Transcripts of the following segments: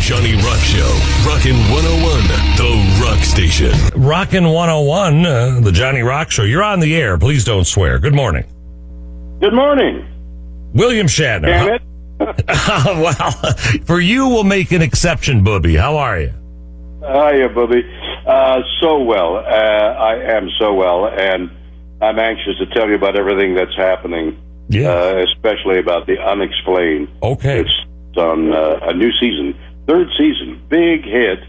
Johnny Rock Show. Rockin' 101, the Rock Station. Rockin' 101, the Johnny Rock Show. You're on the air. Please don't swear. Good morning. Good morning. William Shatner. Damn it. Well, for you, we'll make an exception, Booby. How are you? Hiya, Bubby. So well. I am so well, and I'm anxious to tell you about everything that's happening, especially about the unexplained. Okay. It's on a new season, third season, big hit.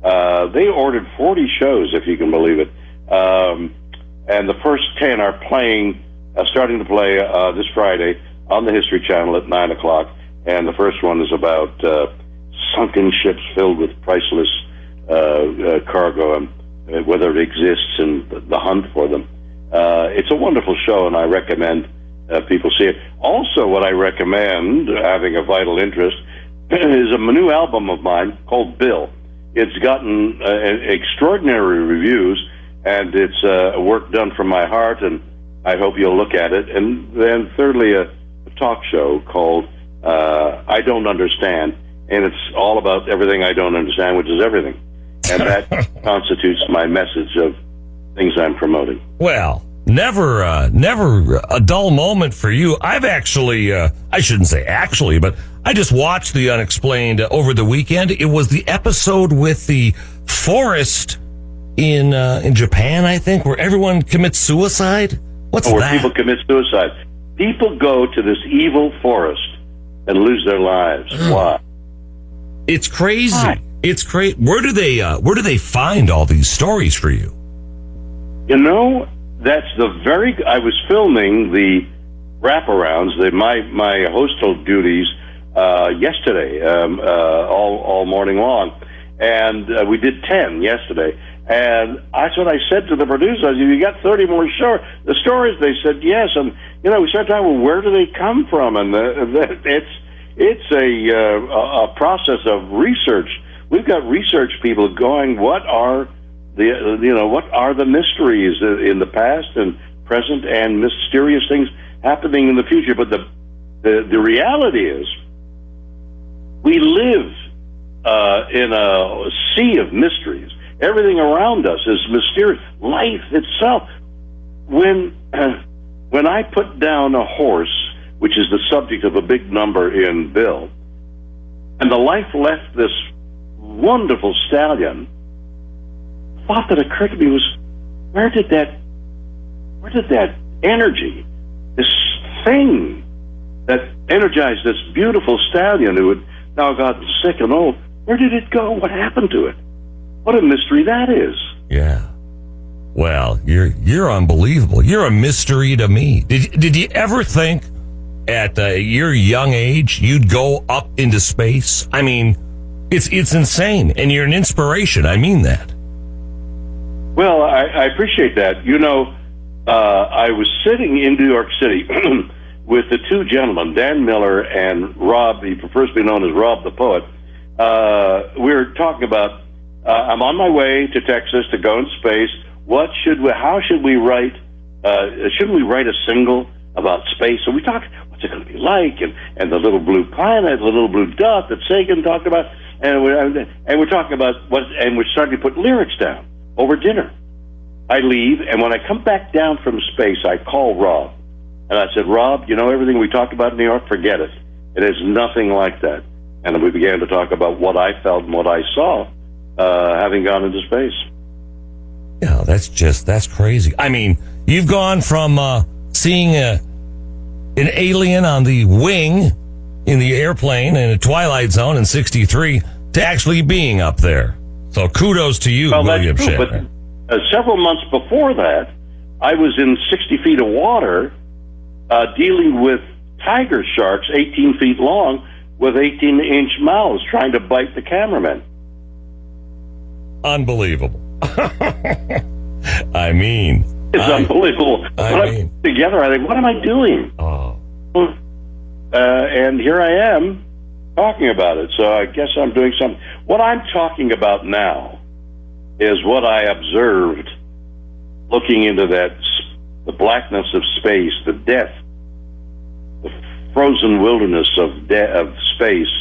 They ordered 40 shows, if you can believe it, and the first 10 are starting to play this Friday on the History Channel at 9 o'clock, and the first one is about sunken ships filled with priceless cargo and whether it exists and the hunt for them. It's a wonderful show, and I recommend people see it. Also, what I recommend, having a vital interest, is a new album of mine called Bill. It's gotten extraordinary reviews, and it's work done from my heart, and I hope you'll look at it. And then thirdly, a talk show called I Don't Understand, and it's all about everything I don't understand, which is everything. And that constitutes my message of things I'm promoting. Well, never a dull moment for you. I've actually, I shouldn't say actually, but I just watched The Unexplained over the weekend. It was the episode with the forest in Japan, I think, where everyone commits suicide. What's that? Where people commit suicide. People go to this evil forest and lose their lives. Why? It's crazy. Why? It's crazy. Where do they find all these stories for you? You know, that's I was filming the wraparounds, my hostel duties yesterday, all morning long, and we did 10 yesterday. And that's what I said to the producers. I said, "You got 30 more the stories?" They said yes, and we started talking. Well, where do they come from? And it's a process of research. We've got research people going. What are the mysteries in the past and present, and mysterious things happening in the future? But the reality is, we live in a sea of mysteries. Everything around us is mysterious. Life itself. When I put down a horse, which is the subject of a big number in Bill, and the life left this wonderful stallion, the thought that occurred to me was, where did that energy, this thing that energized this beautiful stallion who had now gotten sick and old, where did it go? What happened to it? What a mystery that is. Yeah. Well, you're unbelievable. You're a mystery to me. Did you ever think at your young age you'd go up into space? I mean, it's insane, and you're an inspiration. I mean that. Well, I appreciate that. I was sitting in New York City with the two gentlemen, Dan Miller and Rob. He prefers to be known as Rob the Poet. We were talking about. I'm on my way to Texas to go in space. How should we write? Shouldn't we write a single about space? So we talked. What's it going to be like? And the little blue planet, the little blue dot that Sagan talked about. And we're talking about and we're starting to put lyrics down over dinner. I leave, and when I come back down from space, I call Rob, and I said, "Rob, everything we talked about in New York? Forget it. It is nothing like that." And then we began to talk about what I felt and what I saw. Having gone into space. Yeah, that's crazy. I mean, you've gone from seeing an alien on the wing in the airplane in a Twilight Zone in '63 to actually being up there. So kudos to you, William Shatner. But several months before that, I was in 60 feet of water dealing with tiger sharks 18 feet long with 18-inch mouths trying to bite the cameraman. Unbelievable. I mean, it's unbelievable. When I put together, I think, what am I doing? Oh. And here I am talking about it. So I guess I'm doing something. What I'm talking about now is what I observed looking into the blackness of space, the death, the frozen wilderness of space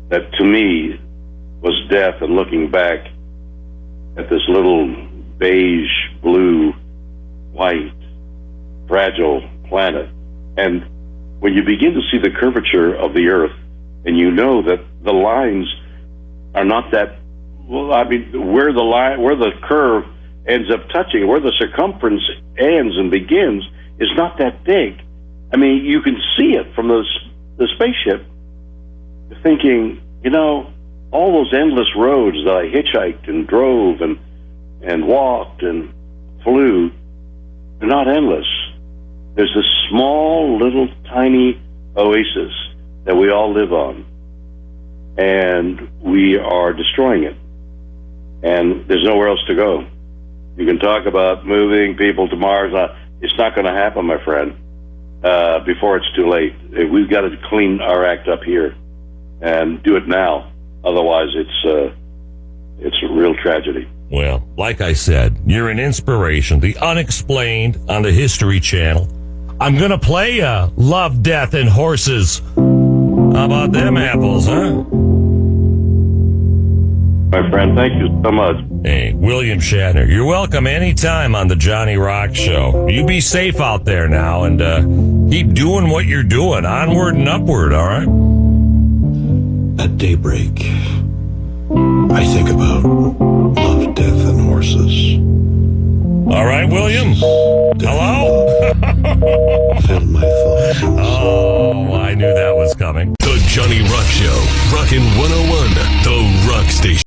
that to me was death, and looking back at this little beige, blue, white, fragile planet. And when you begin to see the curvature of the Earth, and you know that the lines are not that, well, I mean, where the curve ends up touching, where the circumference ends and begins, is not that big. I mean, you can see it from the spaceship. You're thinking, all those endless roads that I hitchhiked and drove and walked and flew, they're not endless. There's this small, little, tiny oasis that we all live on, and we are destroying it. And there's nowhere else to go. You can talk about moving people to Mars. It's not going to happen, my friend, before it's too late. We've got to clean our act up here and do it now. Otherwise, it's a real tragedy. Well, like I said, you're an inspiration. The Unexplained on the History Channel. I'm going to play Love, Death, and Horses. How about them apples, huh? My friend, thank you so much. Hey, William Shatner, you're welcome anytime on the Johnny Rock Show. You be safe out there now and keep doing what you're doing. Onward and upward, all right? At daybreak, I think about love, death, and horses. All right, William. Hello? Fill my thoughts. Oh, I knew that was coming. The Johnny Rock Show, Rockin' 101, the Rock Station.